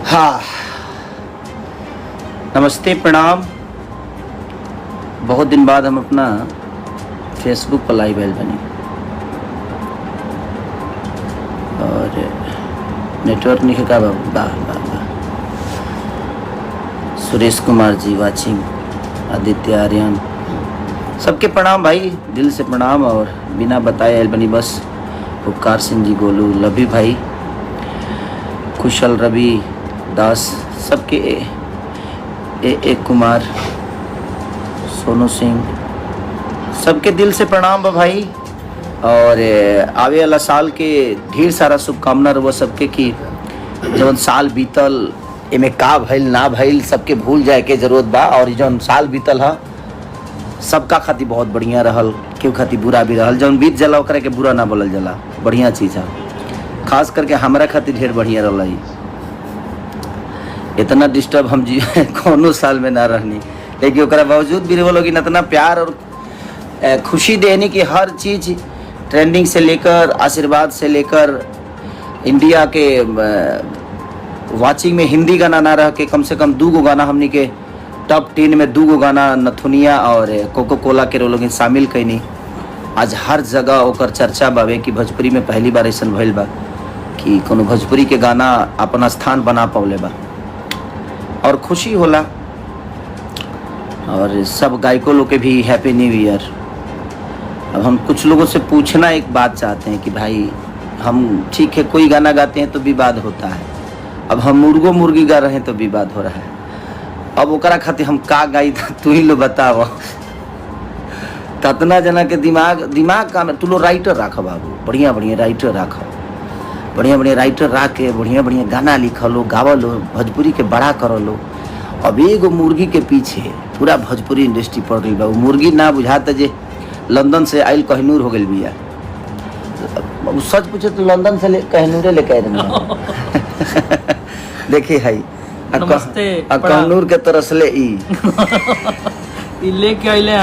हाँ, नमस्ते, प्रणाम। बहुत दिन बाद हम अपना फेसबुक पर लाइव आयल बनी और नेटवर्क नहीं का बाबू। वाह वाह वाह। सुरेश कुमार जी वाचिंग, आदित्य आर्यन, सबके प्रणाम भाई, दिल से प्रणाम। और बिना बताए आयल बनी बस। उपकार सिंह जी, गोलू, लभी भाई, कुशल, रवि दास, सबके ए कुमार, सोनू सिंह, सबके दिल से प्रणाम बा भाई। और आवे वाला साल के ढेर सारा शुभकामना रहो सबके कि जौन साल बीतल एमे का भइल ना भइल सबके भूल जाए के जरूरत बा। और जौन साल बीतल है सबका खातिर बहुत बढ़िया रहल, केहू खातिर बुरा भी रहल। जौन बीत जाला ओकरा के बुरा ना बोलल जाला, बढ़िया चीज़ है। खास करके हमारा खातिर ढेर बढ़िया रहल। इतना डिस्टर्ब हम जी कोनो साल में ना रहनी, लेकिन ओकरा बावजूद भी वो लोग इतना प्यार और खुशी देने की हर चीज़, ट्रेंडिंग से लेकर आशीर्वाद से लेकर इंडिया के वाचिंग में हिंदी गाना ना रह के कम से कम 2 गाना हमनी के टॉप 10 में 2 गाना नथुनिया और कोको कोला के लोग शामिल कैनी। आज हर जगह ओकर चर्चा बावे कि भोजपुरी में पहली बार ऐसा भइल बा कि कोनो भोजपुरी के गाना अपना स्थान बना पौले बा और खुशी होला। और सब गायकों लोग के भी हैप्पी न्यू ईयर। अब हम कुछ लोगों से पूछना एक बात चाहते हैं कि भाई हम ठीक है कोई गाना गाते हैं तो विवाद होता है, अब हम मुर्गो मुर्गी गा रहे हैं तो विवाद हो रहा है। अब ओकरा खातिर हम का गाई तू ही लो बताओ। कितना जना के दिमाग का तू लो राइटर राख बाबू, बढ़िया बढ़िया राइटर राख, बढ़िया बढ़िया राइटर रख के बढ़िया बढ़िया गाना लिख लो, गाव लो, भोजपुरी के बड़ा कर लो। अब एगो मुर्गी के पीछे पूरा भोजपुरी इंडस्ट्री पड़ गई बा। मुर्गी ना बुझाता जे लंदन से आयल कहनूर हो गई बिया। सच पूछे तो लंदन से कहनूरे लेके आए रहे। देखिए है कहनूर के तरस ले लेके आइले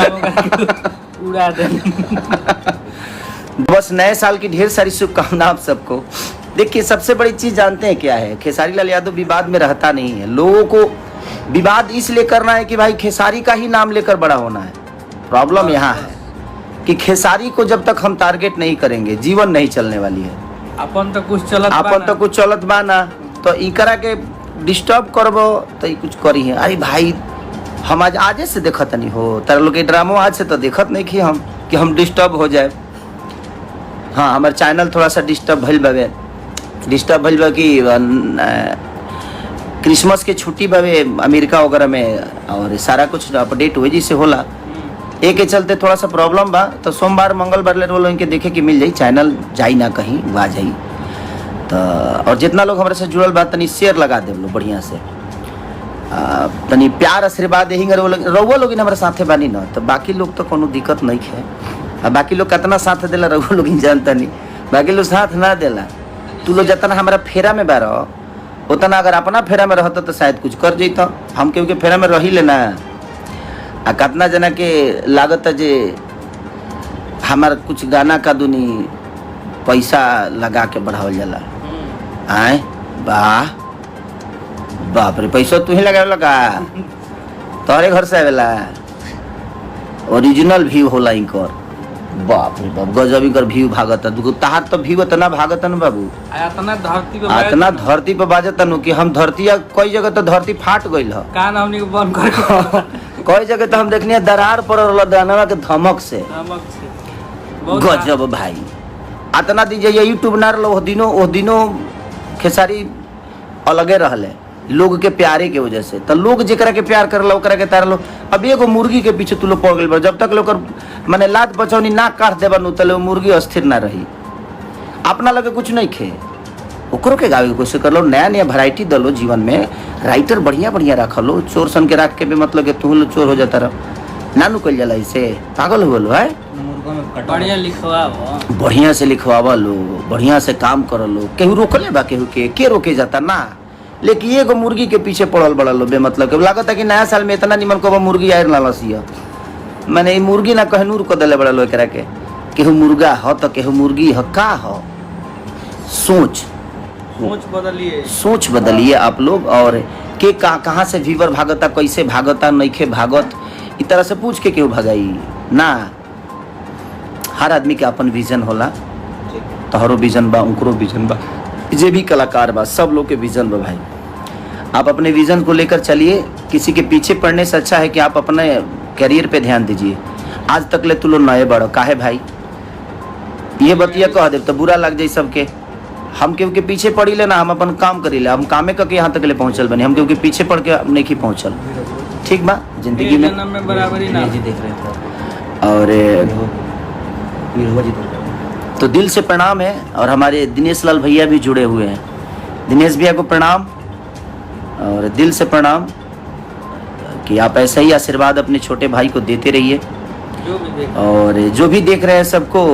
उड़ा दे। बस नए साल की ढेर सारी शुभकामनाएं आप सबको। देखिए सबसे बड़ी चीज जानते हैं क्या है, खेसारी लाल यादव विवाद में रहता नहीं है। लोगों को विवाद इसलिए करना है कि भाई खेसारी का ही नाम लेकर बड़ा होना है। प्रॉब्लम यहाँ है कि खेसारी को जब तक हम टारगेट नहीं करेंगे जीवन नहीं चलने वाली है। अपन तो कुछ चलत बा ना, तो इकरा के डिस्टर्ब करबो तो कुछ करी है। अरे भाई हम आज से देखत नहीं हो, तारा लोग के ड्रामा आज से तो देखत नहीं कि हम डिस्टर्ब हो जाए। हाँ, हमारे चैनल थोड़ा सा डिस्टर्ब भइल बा कि क्रिसमस के छुट्टी बावे अमेरिका वगैरह में और सारा कुछ अपडेट वजह से होला। एक के चलते थोड़ा सा प्रॉब्लम बा, तो सोमवार मंगलवार ले रोल इनके देखे कि मिल जाई, चैनल जाई ना कहीं वहाँ जाई। तो और जितना लोग हमारे से जुड़ल बा तनी शेयर लगा दे लो बढ़िया से, तनी प्यार आशीर्वाद यही रउआ लोग हमारे साथे बानी ना, तो बाकी लोग तो कोनो दिक्कत नहीं है। अब बाकी लोग कितना साथ देला रउआ लोग जानता नहीं, बाकी लोग साथ ना देला। तू लोग जितना हमारा फेरा में बा रहो उतना अगर अपना फेरा में रहता तो शायद कुछ कर जैत। हम केहू के फेरा में रही लेना आ कितना जना के लागत जे हमार कुछ गाना का दुनी पैसा लगा के बढ़ावल जाला। आए वाह बाप रे, पैसा तू ही लगावेला का? तोहरे घर से आवेला, ओरिजिनल व्यू होला इनकर। बाप रे बाप, गजब इनकर व्यू भागता। तहार तो व्यू इतना भागता न बाबू, इतना धरती पे बाजता नु कि हम धरती कई जगह तो धरती फाट गइल ह। कान हमनी के बंद कर कई जगह तो हम देखनी दरार पड़ल दानवा के धमक से। गजब भाई, इतना दीजिए यूट्यूब ना रहो ओ दिनों खेसारी अलगे रहले लोग के प्यारे के वजह से। तो लोग जेकरा के प्यार करल ओकरा के तारलो। अब एगो मुर्गी के पीछे तू लोग पड़ गइल बा। जब तक लोग माने लात बचौनी ना काट देबा नु तले मुर्गी अस्थिर ना रही। अपना लगे कुछ नहीं खे, ओकरो के गावे के कोशिश कर लो। नया नया वैरायटी दलो जीवन में, राइटर बढ़िया बढ़िया रख लो। चोर सन के रख के भी मतलब कि तू लोग चोर हो जाता रह ना नु कल जाला। इसे पागल हो गलो है। बढ़िया लिखवाओ, बढ़िया से लिखवावा लो, बढ़िया से काम कर लो। केहू रोकले बा, केहू के रोके जाता ना। लेकिन ये को मुर्गी के पीछे पड़ल बड़ा लो बेमतलब के। लागत है कि नया साल में इतना निमन को मुर्गी आयर ना लसिया। मैंने मुर्गी ना कहनूर को दले बड़ा लो एकरा के। केहू मुर्गा हो तो केहू मुर्गी हो, का हो सोच। सोच बदलिए आप लोग। और के कहाँ से व्यूवर भागता, कैसे भागता, नइखे भागत, इस तरह से पूछ के क्यों भगाई ना। हर आदमी के अपन विजन होला, तोहरो विजन बा, उनकरो विजन बा, जे भी कलाकार बा, सब लोग के विजन बा भाई। आप अपने विजन को लेकर चलिए, किसी के पीछे पड़ने से अच्छा है कि आप अपने करियर पे ध्यान दीजिए। आज तक ले तू लोग नए बड़ो काहे भाई, ये बतिया कह दे तो बुरा लग जाए सबके। हम केहू के पीछे पड़ी ले ना, हम अपन काम करी ले, हम कामे करके यहाँ तक ले पहुँचल बने, हम केहू के पीछे पड़ के नहीं की पहुँचल। ठीक बा, जिंदगी में बराबरी ना देख रहे थे और तो दिल से प्रणाम है। और हमारे दिनेश लाल भैया भी जुड़े हुए हैं, दिनेश भैया को प्रणाम और दिल से प्रणाम कि आप ऐसा ही आशीर्वाद अपने छोटे भाई को देते रहिए। और जो भी देख रहे हैं सबको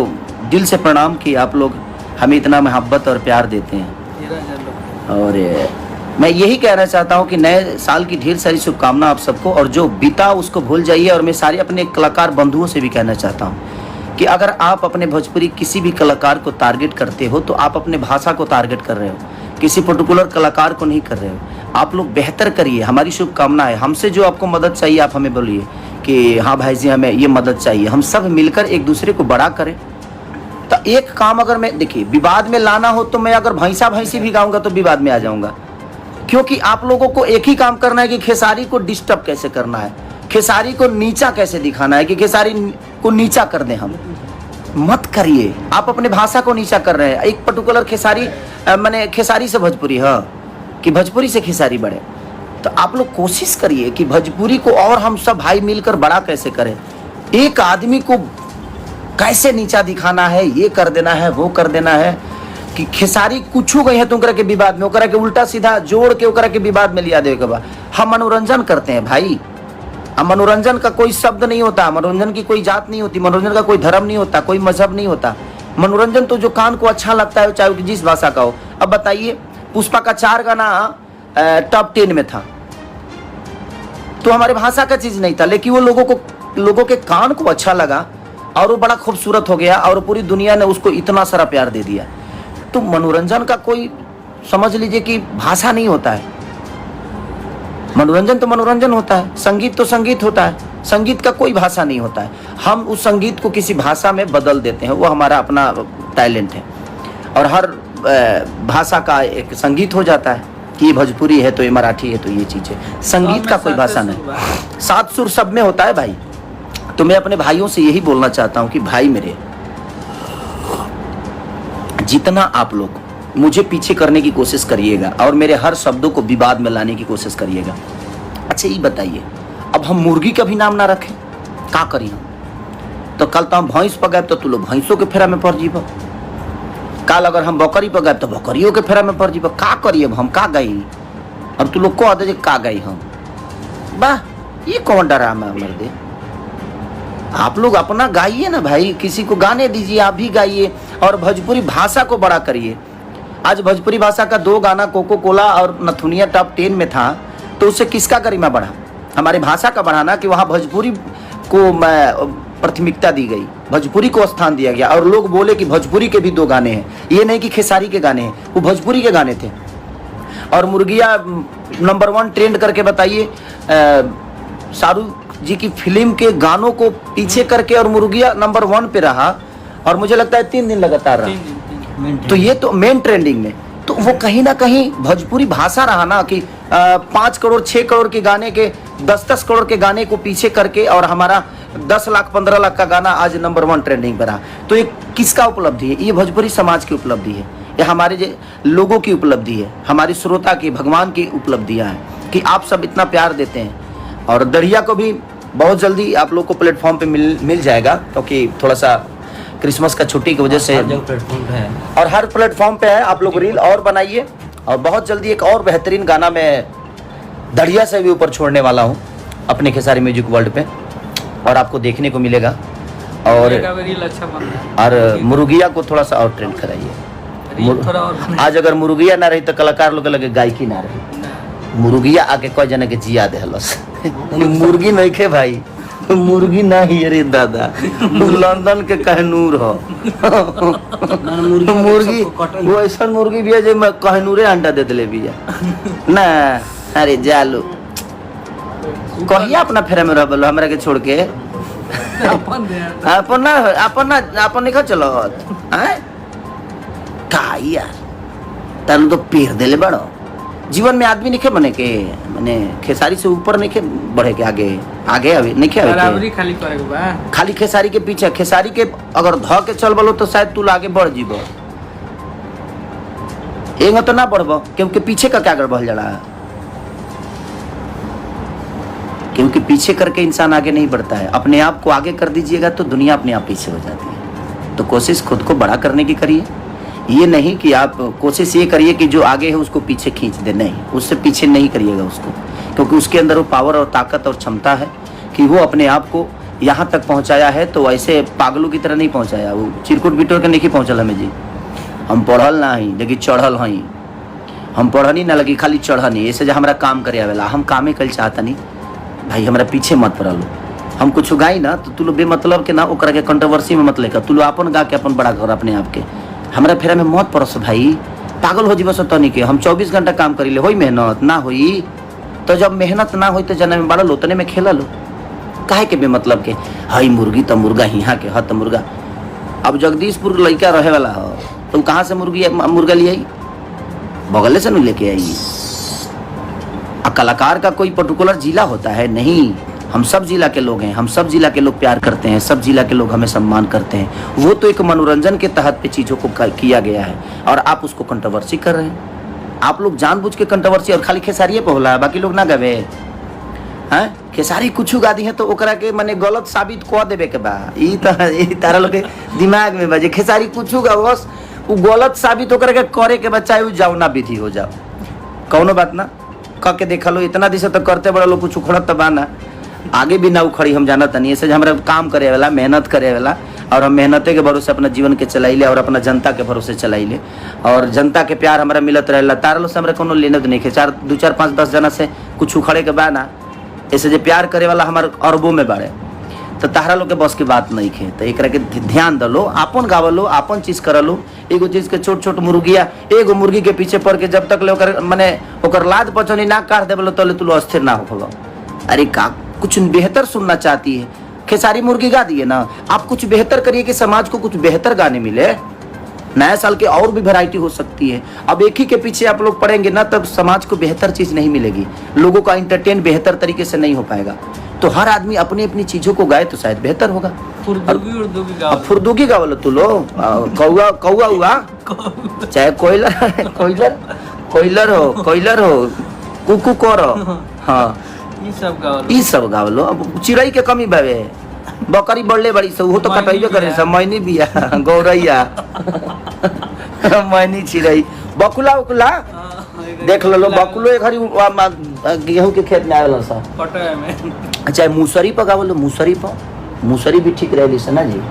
दिल से प्रणाम कि आप लोग हमें इतना मोहब्बत और प्यार देते हैं। और मैं यही कहना चाहता हूं कि नए साल की ढेर सारी शुभकामना आप सबको, और जो बीता उसको भूल जाइए। और मैं सारे अपने कलाकार बंधुओं से भी कहना चाहता हूं कि अगर आप अपने भोजपुरी किसी भी कलाकार को टारगेट करते हो तो आप अपने भाषा को टारगेट कर रहे हो, किसी पर्टिकुलर कलाकार को नहीं कर रहे हो। आप लोग बेहतर करिए, हमारी शुभकामना है। हमसे जो आपको मदद चाहिए आप हमें बोलिए कि हाँ भाई जी हमें ये मदद चाहिए, हम सब मिलकर एक दूसरे को बड़ा करें। तो एक काम अगर मैं देखिए विवाद में लाना हो तो मैं अगर भैंसा भैंसी भी गाऊंगा तो विवाद में आ जाऊंगा, क्योंकि आप लोगों को एक ही काम करना है कि खेसारी को डिस्टर्ब कैसे करना है, खेसारी को नीचा कैसे दिखाना है, कि खेसारी को नीचा कर दें। हम मत करिए, आप अपने भाषा को नीचा कर रहे हैं। एक पर्टिकुलर खेसारी माने खेसारी से भोजपुरी हाँ कि भोजपुरी से खेसारी बढ़े, तो आप लोग कोशिश करिए कि भोजपुरी को और हम सब भाई मिलकर बड़ा कैसे करें। एक आदमी को कैसे नीचा दिखाना है, ये कर देना है, वो कर देना है, कि खेसारी कुछ गई है तो ओकरा के विवाद में, ओकरा के उल्टा सीधा जोड़ के ओकरा के विवाद में लिया दे के बा। हम मनोरंजन करते हैं भाई, मनोरंजन का कोई शब्द नहीं होता, मनोरंजन की कोई जात नहीं होती, मनोरंजन का कोई धर्म नहीं होता, कोई मजहब नहीं होता। मनोरंजन तो जो कान को अच्छा लगता है, चाहे जिस भाषा का हो। अब बताइए पुष्पा का 4 गाना टॉप 10 में था, तो हमारे भाषा का चीज नहीं था, लेकिन वो लोगों के कान को अच्छा लगा और वो बड़ा खूबसूरत हो गया और पूरी दुनिया ने उसको इतना सारा प्यार दे दिया। तो मनोरंजन का कोई समझ लीजिए कि भाषा नहीं होता है। मनोरंजन तो मनोरंजन होता है, संगीत तो संगीत होता है, संगीत का कोई भाषा नहीं होता है। हम उस संगीत को किसी भाषा में बदल देते हैं, वो हमारा अपना टैलेंट है। और हर भाषा का एक संगीत हो जाता है कि ये भोजपुरी है तो ये मराठी है तो ये चीज़ है। संगीत का कोई भाषा नहीं, 7 सुर सब में होता है भाई। तो मैं अपने भाइयों से यही बोलना चाहता हूँ कि भाई मेरे, जितना आप लोग मुझे पीछे करने की कोशिश करिएगा और मेरे हर शब्दों को विवाद में लाने की कोशिश करिएगा। अच्छा ये बताइए, अब हम मुर्गी का भी नाम ना रखें, का करी हम? तो कल तो हम भैंस पर गए तो तू लोग भैंसों के फेरा में पड़ जीब, कल अगर हम बकरी पर गए तो बकरियों के फेरा में पड़ जीब। का करिए हम, का गई और तू लोग को दे का गई हम। वाह, ये कौन डरामा मर दे। आप लोग अपना गाइए ना भाई, किसी को गाने दीजिए, आप भी गाइए और भोजपुरी भाषा को बड़ा करिए। आज भोजपुरी भाषा का 2 गाना कोको कोला और नथुनिया टॉप 10 में था, तो उससे किसका गरिमा बढ़ा? हमारे भाषा का बढ़ाना कि वहाँ भोजपुरी को प्राथमिकता दी गई, भोजपुरी को स्थान दिया गया और लोग बोले कि भोजपुरी के भी 2 गाने हैं, ये नहीं कि खेसारी के गाने हैं, वो भोजपुरी के गाने थे। और मुर्गिया नंबर 1 ट्रेंड करके बताइए, शाहरुख जी की फिल्म के गानों को पीछे करके और मुर्गिया नंबर 1 पे रहा और मुझे लगता है 3 दिन लगातार रहा। तो ये तो मेन ट्रेंडिंग में, तो वो कहीं ना कहीं भोजपुरी भाषा रहा ना कि 5 करोड़ 6 करोड़ के गाने के 10-10 करोड़ के गाने को पीछे करके और हमारा 10 लाख 15 लाख का गाना आज नंबर 1 ट्रेंडिंग पर रहा। तो ये किसका उपलब्धि है? ये भोजपुरी समाज की उपलब्धि है, ये हमारे लोगों की उपलब्धि है, हमारी श्रोता की, भगवान की उपलब्धियाँ हैं कि आप सब इतना प्यार देते हैं। और दरिया को भी बहुत जल्दी आप लोग को प्लेटफॉर्म पे मिल जाएगा, क्योंकि थोड़ा सा क्रिसमस का छुट्टी की वजह से प्लेटफॉर्म पे है और हर प्लेटफॉर्म पे है। आप लोग रील और बनाइए और बहुत जल्दी एक और बेहतरीन गाना मैं दरिया से भी ऊपर छोड़ने वाला हूँ अपने खेसारी म्यूजिक वर्ल्ड पे, और आपको देखने को मिलेगा। और मुर्गिया को थोड़ा सा और ट्रेंड कराइए। आज अगर मुर्गिया ना रही तो कलाकार लोग लगे गायकी ना रही। मुर्गिया आके कोई जने के जिया दे हलस मुर्गी नहीं खे भाई, मुर्गी नहीं अरे दादा, वो लंदन के कहनूर हो। मुर्गी वो ऐसा मुर्गी भी है जो मैं कहनूरे अंडा दे दिले भी है ना। अरे जालो कहिए अपना फेरा में रह हमरा के छोड़ के अपन दे अपन नहीं चलो हैं का यार तन तो पेड़ देले बड़ो। जीवन में आदमी नहीं बने के माने खेसारी से ऊपर नहीं बढ़े के आगे आगे अभी नहीं बराबरी खाली करे के बा। खाली खेसारी के पीछे, खेसारी के अगर ध के चल बोलो तो शायद तू आगे बढ़ जीबो। एंगा तो ना बढ़बो क्योंकि पीछे का क्या बढ़ जा रहा है, क्योंकि पीछे करके इंसान आगे नहीं बढ़ता है। अपने आप को आगे कर दीजिएगा तो दुनिया अपने आप पीछे हो जाती है। तो कोशिश खुद को बड़ा करने की करिए, ये नहीं कि आप कोशिश ये करिए कि जो आगे है उसको पीछे खींच दे, नहीं, उससे पीछे नहीं करिएगा उसको, क्योंकि उसके अंदर वो पावर और ताकत और क्षमता है कि वो अपने आप को यहाँ तक पहुँचाया है। तो ऐसे पागलों की तरह नहीं पहुँचाया, वो चिरकुट बिटोर के नहीं पहुँचल हमें जी। हम पढ़ल ना ही लेकिन चढ़ल हई, हम पढ़नी ना लगी खाली चढ़नी। ऐसे जो हमारा काम करे आवेला हम कामे कल चाहता नहीं भाई, हमारा पीछे मत पड़ा लो। हम कुछ गाई ना तो तू लो बेमतलब के ना ओकरा के कंट्रोवर्सी में मत लेकर, तू लो अपन गा के अपन बड़ा कर अपने आप के। हमारा फेरा में मत परस भाई, पागल हो जीव तनी के। हम 24 घंटा काम करी ले, होई मेहनत ना होई तो जब मेहनत ना होई तो जना में बड़ा लो तने में खेला लो काहे के बेमतलब के। हई मुर्गी तो मुर्गा हिहा के हत मुर्गा। अब जगदीशपुर लड़का रहे वाला हो तो कहाँ से मुर्गा ले आई, बगले से नहीं लेके आई। कलाकार का कोई पर्टिकुलर जिला होता है नहीं, हम सब जिला के लोग हैं, हम सब जिला के लोग प्यार करते हैं, सब जिला के लोग हमें सम्मान करते हैं। वो तो एक मनोरंजन के तहत पे चीज़ों को किया गया है और आप उसको कंट्रोवर्सी कर रहे हैं। आप लोग जानबूझ के कंट्रोवर्सी और खाली खेसारिये पे होला, बाकी लोग ना गवे हैं। खेसारी कुछ गा दी है तो ओकरा के माने गलत साबित कह देवे के बा, ई तारा लोग के दिमाग में बजे खेसारी कुछ गा बस वो गलत साबित ओकरा के करे के बचाए जाओ ना विधि हो जाओ, कौनो बात ना कह के देखा लो। इतना दिशा तो करते बड़ा लोग कुछ उखड़त तो बाना, आगे भी ना उखड़ी हम जानत नहीं। ऐसे हमारा काम करे वाला मेहनत करे वाला और हम मेहनते के भरोसे अपना जीवन के चलाइले और अपना जनता के भरोसे चलाइले और जनता के प्यार हमारा मिलत रहेला। तारा लोग से हमारा कोनो लेनद नहीं है। 2 4 5 10 जना से कुछ उखड़े के बाना, ऐसे जो प्यार करे वाला हमारे अरबों में बाड़े तो तारा लोग के बस की बात नहीं है। तो एक के ध्यान दलो, आपन गावलो, आपन चीज करलो। एगो चीज के छोट छोट मुर्गिया एगो मुर्गी के पीछे पड़ के जब तक ले ओकर माने ओकर लाद पचनी ना काट देबलो तो तू अस्थिर ना हो। अरे का कुछ बेहतर सुनना चाहती है, खेसारी मुर्गी गा दिए ना, आप कुछ बेहतर करिए कि समाज को कुछ बेहतर गाने मिले। नया साल के और भी वैरायटी हो सकती है। अब एक ही के पीछे आप लोग पढ़ेंगे ना तब समाज को बेहतर चीज नहीं मिलेगी, लोगों का इंटरटेन बेहतर तरीके से नहीं हो पाएगा। तो हर आदमी अपनी अपनी चीजों को गाए तो शायद बेहतर होगा। फुर्दुगी गावलो तू लो, कौआ कौआ हुआ चाहे कोयलर हो कुकू करो, हाँ ई सब गावलो। अब चिड़ई के कमी बावे, बकरी बढ़ले बड़ी से वो तो कटैबे करे सब, मैनी बिया गौरैया मैनी चिड़ई बकुला उकुला देख लो। बकुलो एक हरी गेहूं के खेत में आवेला सा पटवे में। अच्छा मूसरी पर गावलो, मूसरी पर मूसरी भी ठीक रहे से ना जी।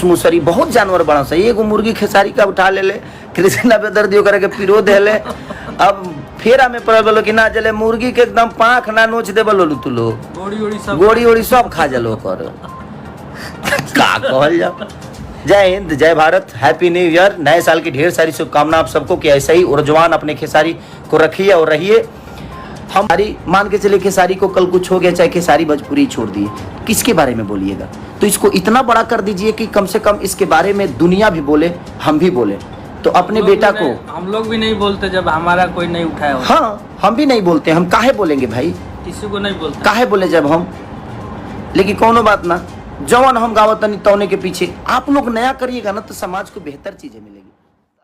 मूसरी बहुत जानवर बड़ा सा, एगो मुर्गी खेसारी का उठा ले कृष्णा पे दर्दियों करे के पिरो दे ले। अब फेरा में पड़ बोलो कि ना जले मुर्गी के एकदम पाँख ना नोच दे बोलो तू लोग, गोड़ी ओड़ी सब खा जलो कर का कहल जाओ। जय हिंद, जय भारत, हैप्पी न्यू ईयर। नए साल की ढेर सारी शुभकामना आप सबको कि ऐसे ही ऊर्जवान अपने खेसारी को रखिए और रहिए। हमारी मान के चले खेसारी को कल कुछ हो गया चाहे खेसारी भोजपुरी छोड़ दिए, किसके बारे में बोलिएगा? तो इसको इतना बड़ा कर दीजिए कि कम से कम इसके बारे में दुनिया भी बोले, हम भी बोले। तो अपने बेटा को हम लोग भी नहीं बोलते जब हमारा कोई नहीं उठाया। हाँ हम भी नहीं बोलते, हम काहे बोलेंगे भाई, किसी को नहीं बोलते काहे बोले जब हम। लेकिन कोनो बात ना, जवान हम गावत नहीं तौने के पीछे आप लोग नया करिएगा ना तो समाज को बेहतर चीजें मिलेगी।